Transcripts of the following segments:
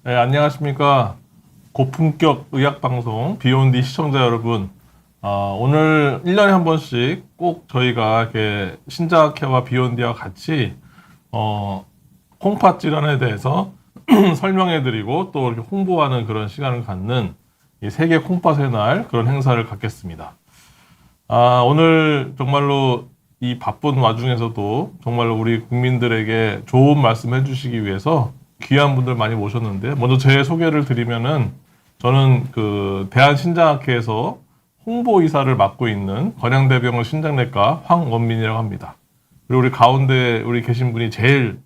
네, 안녕하십니까. 고품격 의학방송 비욘디 시청자 여러분. 오늘 1년에 한 번씩 꼭 저희가 이렇게 신자학회와 비욘디와 같이, 콩팥 질환에 대해서 설명해드리고 또 이렇게 홍보하는 그런 시간을 갖는 이 세계 콩팥의 날 그런 행사를 갖겠습니다. 오늘 정말로 이 바쁜 와중에서도 정말로 우리 국민들에게 좋은 말씀 해주시기 위해서 귀한 분들 많이 모셨는데, 먼저 제 소개를 드리면은 저는 그 대한신장학회에서 홍보이사를 맡고 있는 건양대병원 신장내과 황원민이라고 합니다. 그리고 우리 가운데 우리 계신 분이 제일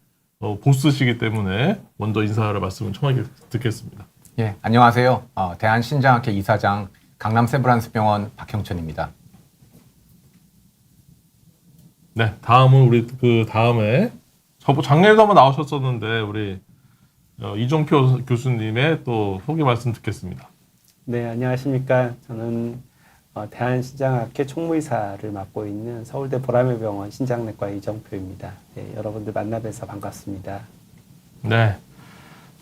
보스시기 때문에 먼저 인사를 말씀을 청하게 듣겠습니다. 예, 안녕하세요. 대한신장학회 이사장 강남세브란스병원 박형천입니다. 네, 다음은 우리 그 다음에 작년에도 한번 나오셨었는데 우리 이종표 교수님의 또 소개 말씀 듣겠습니다. 네, 안녕하십니까. 저는 대한신장학회 총무이사를 맡고 있는 서울대 보라매 병원 신장내과 이정표입니다. 네, 여러분들 만나 뵈서 반갑습니다. 네.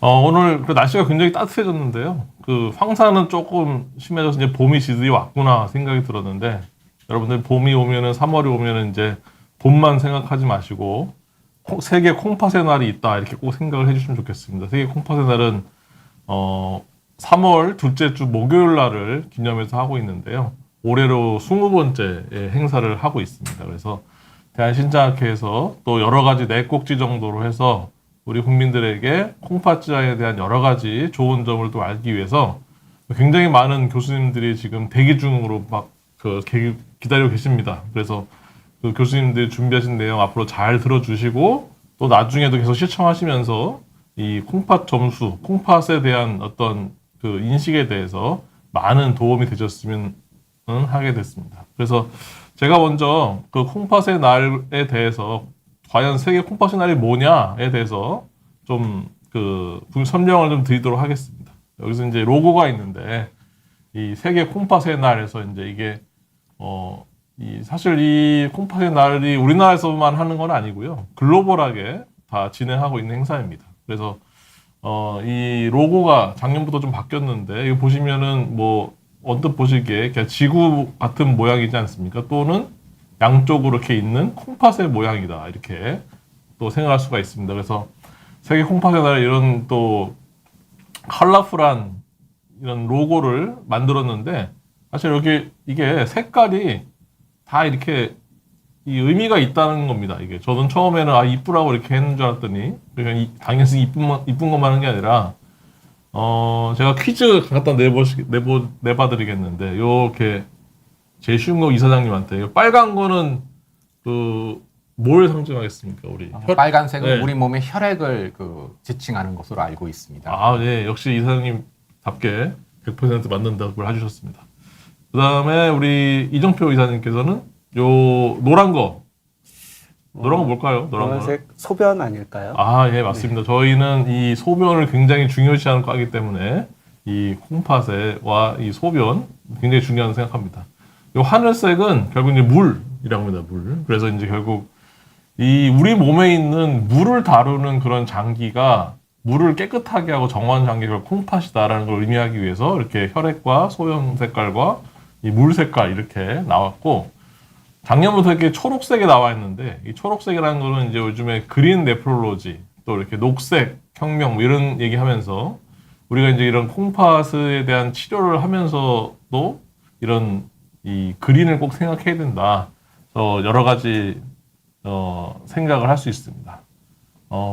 오늘 그 날씨가 굉장히 따뜻해졌는데요. 그 황사는 조금 심해져서 이제 봄이 지들이 왔구나 생각이 들었는데, 여러분들 봄이 오면은 3월이 오면은 이제 봄만 생각하지 마시고 세계 콩팥의 날이 있다 이렇게 꼭 생각을 해주시면 좋겠습니다. 세계 콩팥의 날은 3월 둘째 주 목요일 날을 기념해서 하고 있는데요. 올해로 20번째 행사를 하고 있습니다. 그래서 대한신장학회에서 또 여러 가지 네 꼭지 정도로 해서 우리 국민들에게 콩팥 질환에 대한 여러 가지 좋은 점을 또 알기 위해서 굉장히 많은 교수님들이 지금 대기 중으로 막 기다리고 계십니다. 그래서 그 교수님들이 준비하신 내용 앞으로 잘 들어주시고 또 나중에도 계속 시청하시면서 이 콩팥 점수, 콩팥에 대한 어떤 그 인식에 대해서 많은 도움이 되셨으면 하게 됐습니다. 그래서 제가 먼저 그 콩팥의 날에 대해서 과연 세계 콩팥의 날이 뭐냐에 대해서 좀 설명을 좀 드리도록 하겠습니다. 여기서 이제 로고가 있는데 이 세계 콩팥의 날에서 이제 이게 사실 이 콩팥의 날이 우리나라에서만 하는 건 아니고요. 글로벌하게 다 진행하고 있는 행사입니다. 그래서 이 로고가 작년부터 좀 바뀌었는데, 이거 보시면은 뭐 언뜻 보시기에 그냥 지구 같은 모양이지 않습니까? 또는 양쪽으로 이렇게 있는 콩팥의 모양이다 이렇게 또 생각할 수가 있습니다. 그래서 세계 콩팥의 날 이런 또 컬러풀한 이런 로고를 만들었는데, 사실 이게 색깔이 다 이렇게 이 의미가 있다는 겁니다. 이게 저는 처음에는 이쁘라고 이렇게 했는 줄 알았더니, 그냥 당연히 이쁜 것만 하는 게 아니라 제가 퀴즈 갖다 내봐드리겠는데, 요렇게 제일 쉬운 거 이사장님한테, 빨간 거는 뭘 상징하겠습니까? 우리 빨간색은 네. 우리 몸의 혈액을 지칭하는 것으로 알고 있습니다. 네, 역시 이사장님답게 100% 맞는 답을 해주셨습니다. 그 다음에 우리 이정표 이사님께서는 요 노란 거 뭘까요? 노란색 소변 아닐까요? 예, 맞습니다. 저희는 이 소변을 굉장히 중요시하는 과이기 때문에 이 콩팥과 이 소변 굉장히 중요하다고 생각합니다. 요 하늘색은 결국 이제 물이라고 합니다. 물. 그래서 이제 결국 이 우리 몸에 있는 물을 다루는 그런 장기가 물을 깨끗하게 하고 정화하는 장기가 콩팥이다라는 걸 의미하기 위해서 이렇게 혈액과 소변 색깔과 이 물 색깔 이렇게 나왔고, 작년부터 이렇게 초록색에 나와 있는데, 이 초록색이라는 거는 이제 요즘에 그린 네프롤로지, 또 이렇게 녹색 혁명 뭐 이런 얘기하면서 우리가 이제 이런 콩팥에 대한 치료를 하면서도 이런 이 그린을 꼭 생각해야 된다. 여러 가지 생각을 할 수 있습니다.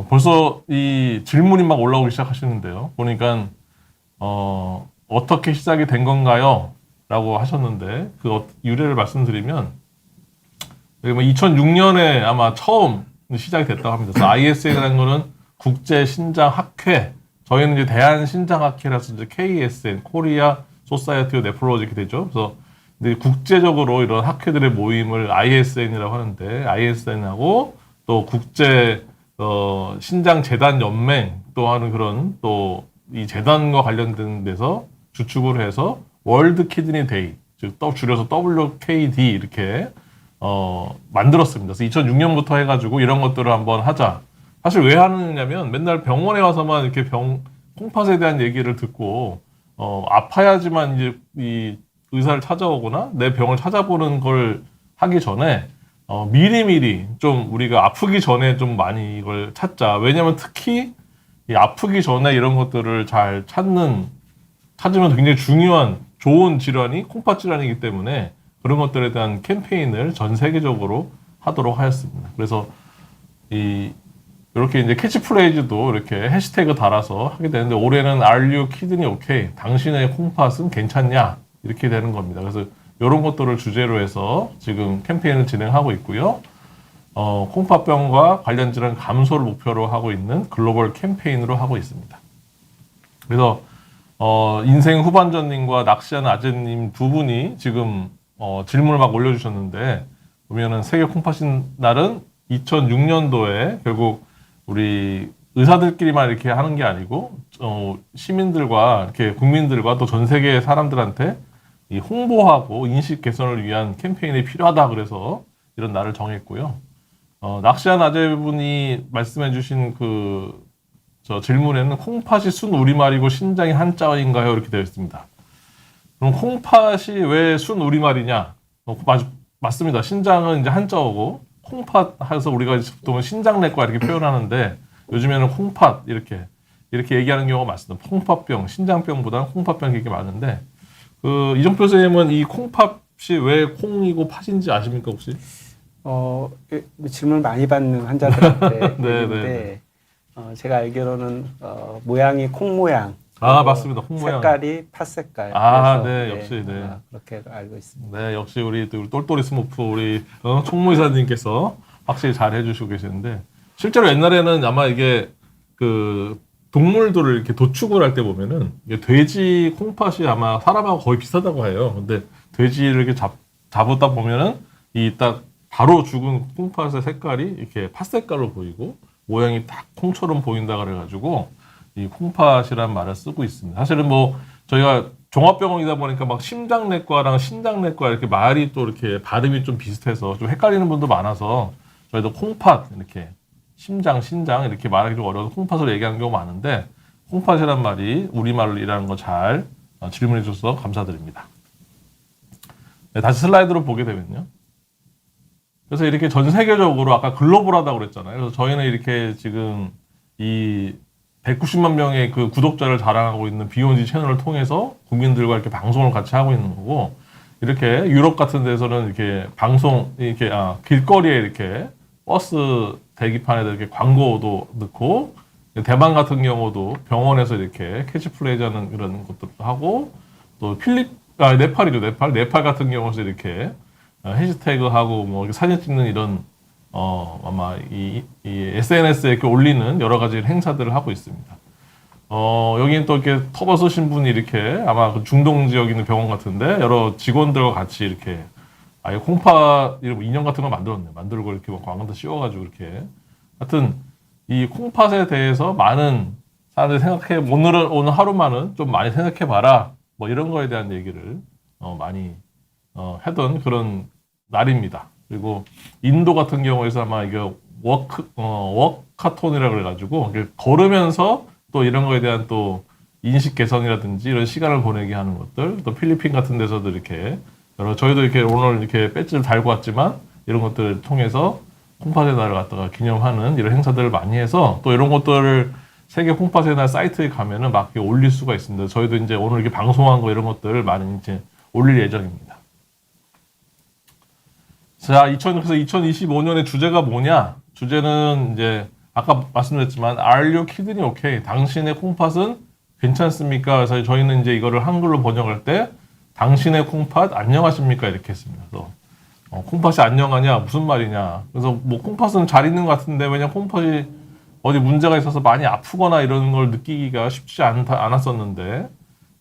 벌써 이 질문이 막 올라오기 시작하시는데요. 보니까 어떻게 시작이 된 건가요? 라고 하셨는데, 그 유래를 말씀드리면 2006년에 아마 처음 시작이 됐다고 합니다. 그래서 ISN이라는 거는 국제신장학회, 저희는 이제 대한신장학회라서 이제 KSN, 코리아 소사이어티 오브 네프롤로지 이렇게 되죠. 그래서 근데 국제적으로 이런 학회들의 모임을 ISN이라고 하는데, ISN하고 또 국제 신장재단 연맹 또 하는 그런 또 이 재단과 관련된 데서 주축을 해서 월드 키드니 데이, 즉 줄여서 WKD 이렇게 만들었습니다. 그래서 2006년부터 해가지고 이런 것들을 한번 하자. 사실 왜 하느냐면 맨날 병원에 와서만 이렇게 콩팥에 대한 얘기를 듣고 아파야지만 이제 이 의사를 찾아오거나 내 병을 찾아보는 걸 하기 전에 미리미리 좀 우리가 아프기 전에 좀 많이 이걸 찾자. 왜냐면 특히 이 아프기 전에 이런 것들을 잘 찾으면 굉장히 중요한 좋은 질환이 콩팥 질환이기 때문에 그런 것들에 대한 캠페인을 전 세계적으로 하도록 하였습니다. 그래서 이렇게 이제 캐치프레이즈도 이렇게 해시태그 달아서 하게 되는데 올해는 Are you kidney okay? 당신의 콩팥은 괜찮냐? 이렇게 되는 겁니다. 그래서 이런 것들을 주제로 해서 지금 캠페인을 진행하고 있고요. 콩팥병과 관련 질환 감소를 목표로 하고 있는 글로벌 캠페인으로 하고 있습니다. 그래서 인생 후반전님과 낚시하는 아재님 두 분이 지금 질문을 막 올려주셨는데 보면은 세계 콩팥인 날은 2006년도에 결국 우리 의사들끼리만 이렇게 하는 게 아니고 시민들과 이렇게 국민들과 또 전 세계 사람들한테 이 홍보하고 인식 개선을 위한 캠페인이 필요하다 그래서 이런 날을 정했고요. 낚시한 아재분이 말씀해주신 저 질문에는 콩팥이 순 우리말이고 신장이 한자어인가요? 이렇게 되어 있습니다. 그럼 콩팥이 왜 순 우리말이냐? 맞습니다. 신장은 이제 한자어고 콩팥 해서 우리가 보통 신장내과 이렇게 표현하는데 요즘에는 콩팥 이렇게 얘기하는 경우가 많습니다. 콩팥병, 신장병보다는 콩팥병이 되게 많은데 이정표 선생님은 이 콩팥이 왜 콩이고 팥인지 아십니까 혹시? 질문을 많이 받는 환자들한테 네, 얘기인데 제가 알기로는 모양이 콩 모양. 맞습니다. 콩 모양. 색깔이 팥 색깔. 네, 역시, 네. 그렇게 알고 있습니다. 네, 역시 우리 똘똘이 스모프 우리 총무이사님께서 확실히 잘 해주시고 계시는데 실제로 옛날에는 아마 이게 동물들을 이렇게 도축을 할 때 보면은 이게 돼지 콩팥이 아마 사람하고 거의 비슷하다고 해요. 근데 돼지를 이렇게 잡았다 보면은 이 딱 바로 죽은 콩팥의 색깔이 이렇게 팥 색깔로 보이고 모양이 딱 콩처럼 보인다 그래가지고 이 콩팥이라는 말을 쓰고 있습니다. 사실은 뭐 저희가 종합병원이다 보니까 막 심장내과랑 신장내과 이렇게 말이 또 이렇게 발음이 좀 비슷해서 좀 헷갈리는 분도 많아서 저희도 콩팥 이렇게 신장 이렇게 말하기 좀 어려워서 콩팥을 얘기하는 경우가 많은데 콩팥이란 말이 우리말이라는 거 잘 질문해 주셔서 감사드립니다. 네, 다시 슬라이드로 보게 되면요. 그래서 이렇게 전 세계적으로 아까 글로벌하다고 그랬잖아요. 그래서 저희는 이렇게 지금 이 190만 명의 그 구독자를 자랑하고 있는 비욘지 채널을 통해서 국민들과 이렇게 방송을 같이 하고 있는 거고 이렇게 유럽 같은 데서는 이렇게 길거리에 이렇게 버스 대기판에다 이렇게 광고도 넣고 대만 같은 경우도 병원에서 이렇게 캐치플레이즈 하는 이런 것들도 하고 또 네팔이죠. 네팔 같은 경우서 이렇게 해시태그하고 뭐 사진 찍는 이런 아마 이 SNS에 이렇게 올리는 여러 가지 행사들을 하고 있습니다. 여기는 또 이렇게 터버 쓰신 분이 이렇게 아마 그 중동 지역에 있는 병원 같은데 여러 직원들과 같이 이렇게 아예 콩팥 이런 인형 같은 걸 만들었네. 만들고 이렇게 막 광고도 씌워가지고 이렇게. 하여튼 이 콩팥에 대해서 많은 사람들이 생각해 오늘 하루만은 좀 많이 생각해봐라. 뭐 이런 거에 대한 얘기를 많이 하던 그런 날입니다. 그리고 인도 같은 경우에서 아마 이게 워카톤이라고 그래가지고 걸으면서 또 이런 거에 대한 또 인식 개선이라든지 이런 시간을 보내게 하는 것들, 또 필리핀 같은 데서도 이렇게 저희도 이렇게 오늘 이렇게 배지를 달고 왔지만 이런 것들을 통해서 콩팥의 날을 갖다가 기념하는 이런 행사들을 많이 해서 또 이런 것들을 세계 콩팥의 날 사이트에 가면은 막 이렇게 올릴 수가 있습니다. 저희도 이제 오늘 이렇게 방송한 거 이런 것들을 많이 이제 올릴 예정입니다. 자, 그래서 2025년의 주제가 뭐냐? 주제는 이제 아까 말씀드렸지만 Are you kidney okay? 당신의 콩팥은 괜찮습니까? 그래서 저희는 이제 이거를 한글로 번역할 때 당신의 콩팥 안녕하십니까? 이렇게 했습니다. 그래서 콩팥이 안녕하냐? 무슨 말이냐? 그래서 뭐 콩팥은 잘 있는 것 같은데 왜냐면 콩팥이 어디 문제가 있어서 많이 아프거나 이런 걸 느끼기가 쉽지 않았었는데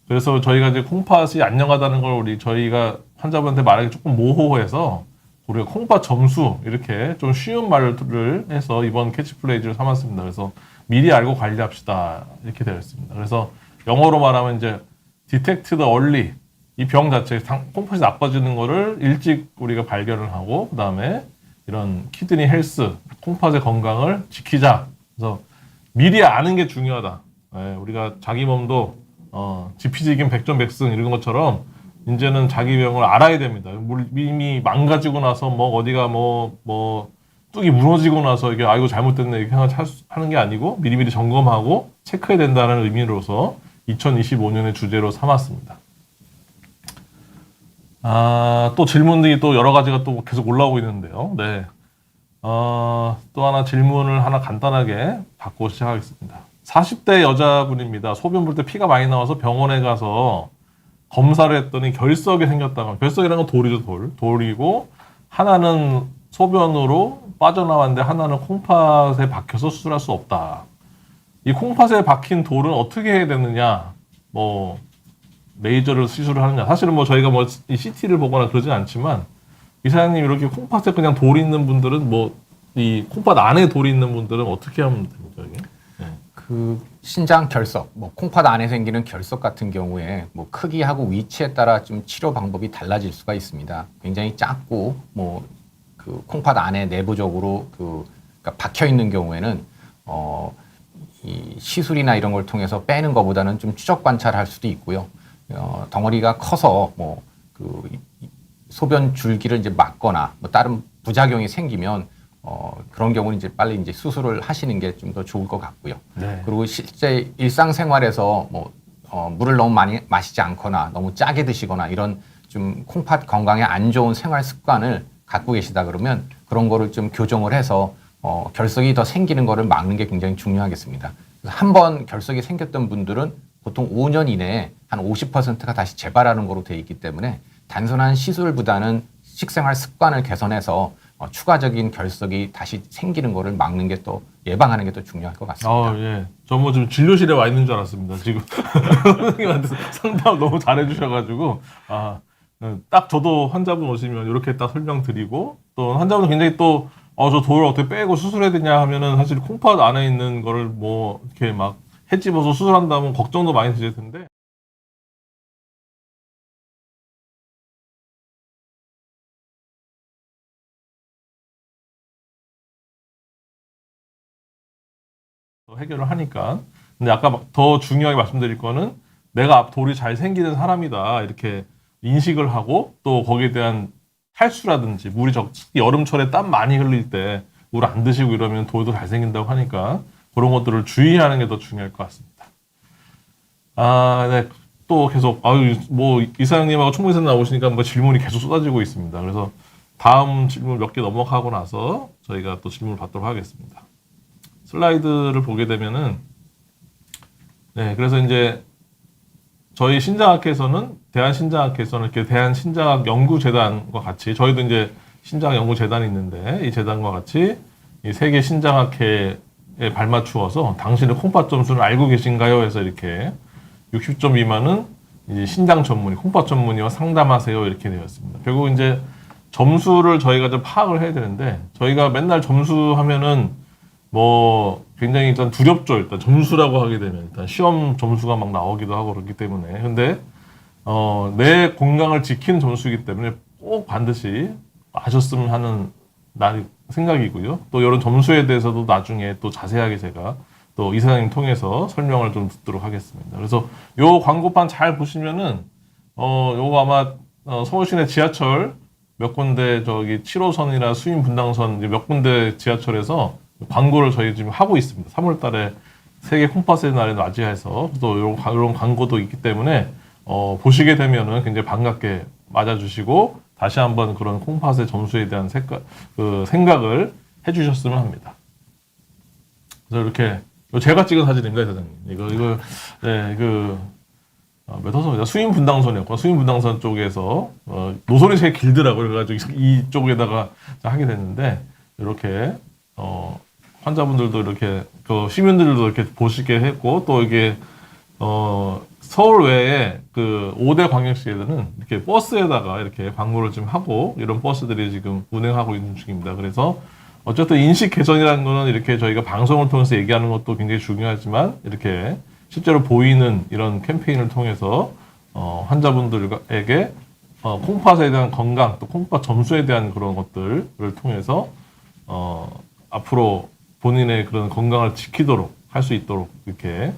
그래서 저희가 이제 콩팥이 안녕하다는 걸 저희가 환자분한테 말하기 조금 모호해서 우리가 콩팥 점수 이렇게 좀 쉬운 말을 해서 이번 캐치플레이즈를 삼았습니다. 그래서 미리 알고 관리합시다 이렇게 되어 있습니다. 그래서 영어로 말하면 이제 detect the early 이 병 자체 콩팥이 나빠지는 거를 일찍 우리가 발견을 하고 그 다음에 이런 키드니 헬스 콩팥의 건강을 지키자. 그래서 미리 아는 게 중요하다. 예, 우리가 자기 몸도 지피지긴 백전백승 이런 것처럼 이제는 자기 병을 알아야 됩니다. 이미 망가지고 나서 뭐 어디가 뭐 뚝이 무너지고 나서 이게 이거 잘못됐네 이렇게 하는 게 아니고 미리미리 점검하고 체크해야 된다는 의미로서 2025년의 주제로 삼았습니다. 또 질문들이 또 여러 가지가 또 계속 올라오고 있는데요. 네. 또 하나 질문을 하나 간단하게 받고 시작하겠습니다. 40대 여자분입니다. 소변 볼 때 피가 많이 나와서 병원에 가서 검사를 했더니 결석이 생겼다고. 결석이라는 건 돌이죠, 돌이고 하나는 소변으로 빠져나왔는데 하나는 콩팥에 박혀서 수술할 수 없다. 이 콩팥에 박힌 돌은 어떻게 해야 되느냐? 뭐 레이저를 시술을 하느냐? 사실은 뭐 저희가 뭐 이 CT를 보거나 그러진 않지만 이사장님 이렇게 콩팥에 그냥 돌이 있는 분들은 뭐 이 콩팥 안에 돌이 있는 분들은 어떻게 하면 됩니까? 이게? 네. 그 신장 결석, 뭐 콩팥 안에 생기는 결석 같은 경우에 뭐 크기하고 위치에 따라 좀 치료 방법이 달라질 수가 있습니다. 굉장히 작고 뭐 그 콩팥 안에 내부적으로 그러니까 박혀 있는 경우에는 이 시술이나 이런 걸 통해서 빼는 것보다는 좀 추적 관찰할 수도 있고요. 덩어리가 커서 뭐 그 소변 줄기를 이제 막거나 뭐 다른 부작용이 생기면 그런 경우는 이제 빨리 이제 수술을 하시는 게 좀 더 좋을 것 같고요. 네. 그리고 실제 일상생활에서 뭐 물을 너무 많이 마시지 않거나 너무 짜게 드시거나 이런 좀 콩팥 건강에 안 좋은 생활 습관을 갖고 계시다 그러면 그런 거를 좀 교정을 해서 결석이 더 생기는 거를 막는 게 굉장히 중요하겠습니다. 한 번 결석이 생겼던 분들은 보통 5년 이내에 한 50%가 다시 재발하는 거로 되어 있기 때문에 단순한 시술보다는 식생활 습관을 개선해서 추가적인 결석이 다시 생기는 거를 막는 게 또 예방하는 게 또 중요할 것 같습니다. 예. 저 뭐 지금 진료실에 와 있는 줄 알았습니다. 지금 선생님한테 상담 너무 잘해주셔가지고 딱 저도 환자분 오시면 이렇게 딱 설명드리고 또 환자분 굉장히 또 저 돌을 어떻게 빼고 수술해야 되냐 하면은 사실 콩팥 안에 있는 거를 뭐 이렇게 막 해집어서 수술한다면 걱정도 많이 드실 텐데. 해결을 하니까. 근데 아까 더 중요하게 말씀드릴 거는 내가 앞 돌이 잘 생기는 사람이다 이렇게 인식을 하고 또 거기에 대한 탈수라든지 물이 특히 여름철에 땀 많이 흘릴 때 물 안 드시고 이러면 돌도 잘 생긴다고 하니까 그런 것들을 주의하는 게 더 중요할 것 같습니다. 네. 또 계속 뭐 이사장님하고 총무이사 나오시니까 뭐 질문이 계속 쏟아지고 있습니다. 그래서 다음 질문 몇 개 넘어가고 나서 저희가 또 질문을 받도록 하겠습니다. 슬라이드를 보게 되면은 네, 그래서 이제 저희 신장학회에서는 대한신장학회에서는 이렇게 대한신장학연구재단과 같이 저희도 이제 신장연구재단이 있는데 이 재단과 같이 이 세계 신장학회에 발맞추어서 당신의 콩팥 점수를 알고 계신가요? 해서 이렇게 60점 미만은 이제 신장 전문의, 콩팥 전문의와 상담하세요 이렇게 되어 있습니다. 결국 이제 점수를 저희가 좀 파악을 해야 되는데 저희가 맨날 점수하면은 뭐 굉장히 일단 두렵죠. 일단 점수라고 하게 되면 일단 시험 점수가 막 나오기도 하고 그렇기 때문에 근데 내 건강을 지키는 점수이기 때문에 꼭 반드시 아셨으면 하는 생각이고요. 또 이런 점수에 대해서도 나중에 또 자세하게 제가 또 이사장님 통해서 설명을 좀 듣도록 하겠습니다. 그래서 요 광고판 잘 보시면은 요거 아마 서울시내 지하철 몇 군데 저기 7호선이나 수인 분당선 몇 군데 지하철에서 광고를 저희 지금 하고 있습니다. 3월 달에 세계 콩팥의 날을 맞이해서 또 이런 광고도 있기 때문에 보시게 되면은 굉장히 반갑게 맞아주시고 다시 한번 그런 콩팥의 점수에 대한 생각을 해주셨으면 합니다. 그래서 이렇게 제가 찍은 사진인가요, 사장님? 이거 네, 몇 호선이다? 수인 분당선이었고 수인 분당선 쪽에서 노선이 제일 길더라고요. 그래가지고 이쪽에다가 하게 됐는데 이렇게 환자분들도 이렇게 시민들도 이렇게 보시게 했고 또 이게 서울 외에 그 5대 광역시에서는 이렇게 버스에다가 이렇게 광고를 좀 하고 이런 버스들이 지금 운행하고 있는 중입니다. 그래서 어쨌든 인식 개선이라는 거는 이렇게 저희가 방송을 통해서 얘기하는 것도 굉장히 중요하지만 이렇게 실제로 보이는 이런 캠페인을 통해서 환자분들에게 콩팥에 대한 건강 또 콩팥 점수에 대한 그런 것들을 통해서 앞으로 본인의 그런 건강을 지키도록 할 수 있도록 이렇게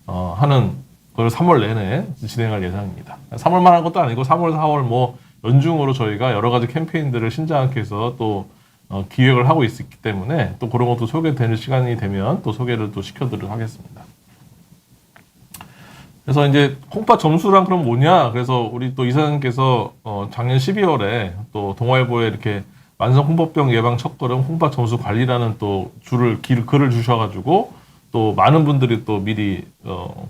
하는 걸 3월 내내 진행할 예정입니다. 3월만 한 것도 아니고 3월, 4월 뭐 연중으로 저희가 여러 가지 캠페인들을 신장학회에서 또 기획을 하고 있기 때문에 또 그런 것도 소개되는 시간이 되면 또 소개를 또 시켜드리도록 하겠습니다. 그래서 이제 콩팥 점수랑 그럼 뭐냐? 그래서 우리 또 이사장님께서 작년 12월에 또 동아일보에 이렇게 만성 콩팥병 예방 첫걸음 콩팥 점수 관리라는 또 글을 주셔가지고 또 많은 분들이 또 미리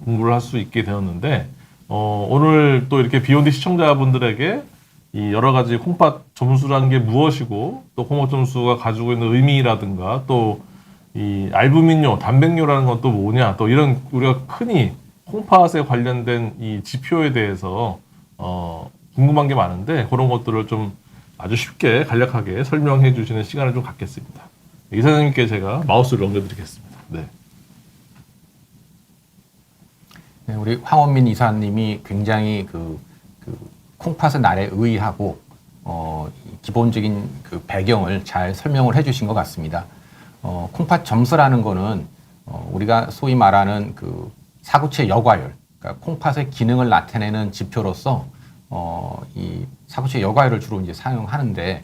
공부를 할 수 있게 되었는데 오늘 또 이렇게 비욘디 시청자분들에게 이 여러 가지 콩팥 점수라는 게 무엇이고 또 콩팥 점수가 가지고 있는 의미라든가 또 이 알부민뇨, 단백뇨라는 건 또 뭐냐 또 이런 우리가 흔히 콩팥에 관련된 이 지표에 대해서 궁금한 게 많은데 그런 것들을 좀 아주 쉽게 간략하게 설명해 주시는 시간을 좀 갖겠습니다. 이사장님께 제가 마우스를 넘겨드리겠습니다. 네. 네, 우리 황원민 이사님이 굉장히 그 콩팥의 날에 의의하고 기본적인 그 배경을 잘 설명을 해주신 것 같습니다. 콩팥 점수라는 거는 우리가 소위 말하는 그 사구체 여과율, 그러니까 콩팥의 기능을 나타내는 지표로서 이 사구체 여과율을 주로 이제 사용하는데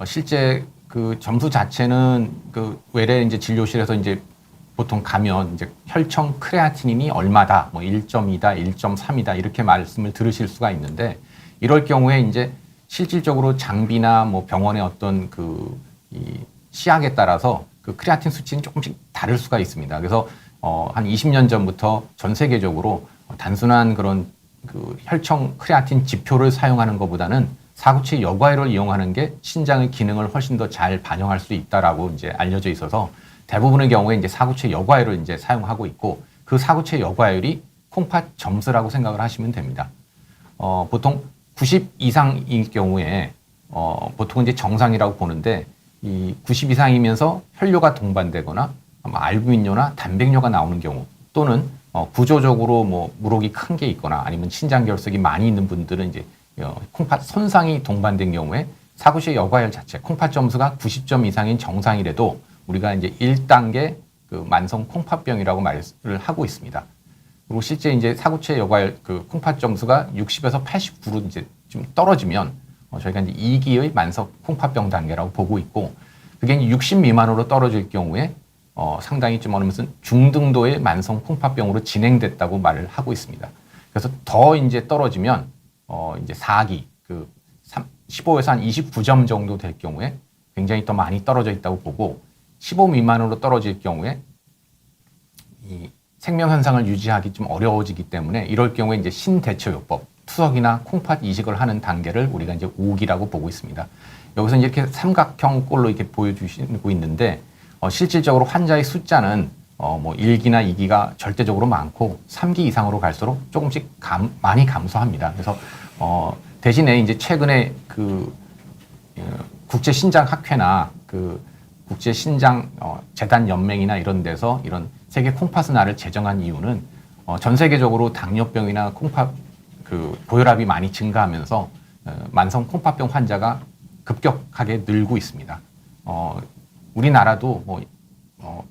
실제 그 점수 자체는 그 외래 이제 진료실에서 이제 보통 가면 이제 혈청 크레아티닌이 얼마다, 뭐 1.2다, 1.3이다 이렇게 말씀을 들으실 수가 있는데 이럴 경우에 이제 실질적으로 장비나 뭐 병원의 어떤 이 시약에 따라서 그 크레아틴 수치는 조금씩 다를 수가 있습니다. 그래서 한 20년 전부터 전 세계적으로 단순한 그런 그 혈청 크레아틴 지표를 사용하는 것보다는 사구체 여과율을 이용하는 게 신장의 기능을 훨씬 더 잘 반영할 수 있다라고 이제 알려져 있어서 대부분의 경우에 이제 사구체 여과율을 이제 사용하고 있고 그 사구체 여과율이 콩팥 점수라고 생각을 하시면 됩니다. 보통 90 이상일 경우에 보통 이제 정상이라고 보는데 이 90 이상이면서 혈뇨가 동반되거나 알부민뇨나 단백뇨가 나오는 경우 또는 구조적으로 뭐 물혹이 큰 게 있거나 아니면 신장 결석이 많이 있는 분들은 이제 콩팥 손상이 동반된 경우에 사구체 여과율 자체 콩팥 점수가 90점 이상인 정상이라도 우리가 이제 1단계 그 만성 콩팥병이라고 말을 하고 있습니다. 그리고 실제 이제 사구체 여과율 그 콩팥 점수가 60에서 89로 이제 좀 떨어지면 저희가 이제 2기의 만성 콩팥병 단계라고 보고 있고 그게 60 미만으로 떨어질 경우에 상당히 좀 어느 것은 중등도의 만성 콩팥병으로 진행됐다고 말을 하고 있습니다. 그래서 더 이제 떨어지면 이제 4기 그 15에서 한 29점 정도 될 경우에 굉장히 더 많이 떨어져 있다고 보고 15 미만으로 떨어질 경우에 이 생명 현상을 유지하기 좀 어려워지기 때문에 이럴 경우에 이제 신대처요법 투석이나 콩팥 이식을 하는 단계를 우리가 이제 5기라고 보고 있습니다. 여기서 이제 이렇게 삼각형 꼴로 이렇게 보여주시고 있는데 실질적으로 환자의 숫자는 뭐 1기나 2기가 절대적으로 많고 3기 이상으로 갈수록 조금씩 많이 감소합니다. 그래서 대신에 이제 최근에 그 국제 신장 학회나 그 국제 신장 재단 연맹이나 이런 데서 이런 세계 콩팥의 날을 제정한 이유는 전 세계적으로 당뇨병이나 콩팥 그 고혈압이 많이 증가하면서 만성 콩팥병 환자가 급격하게 늘고 있습니다. 우리나라도 뭐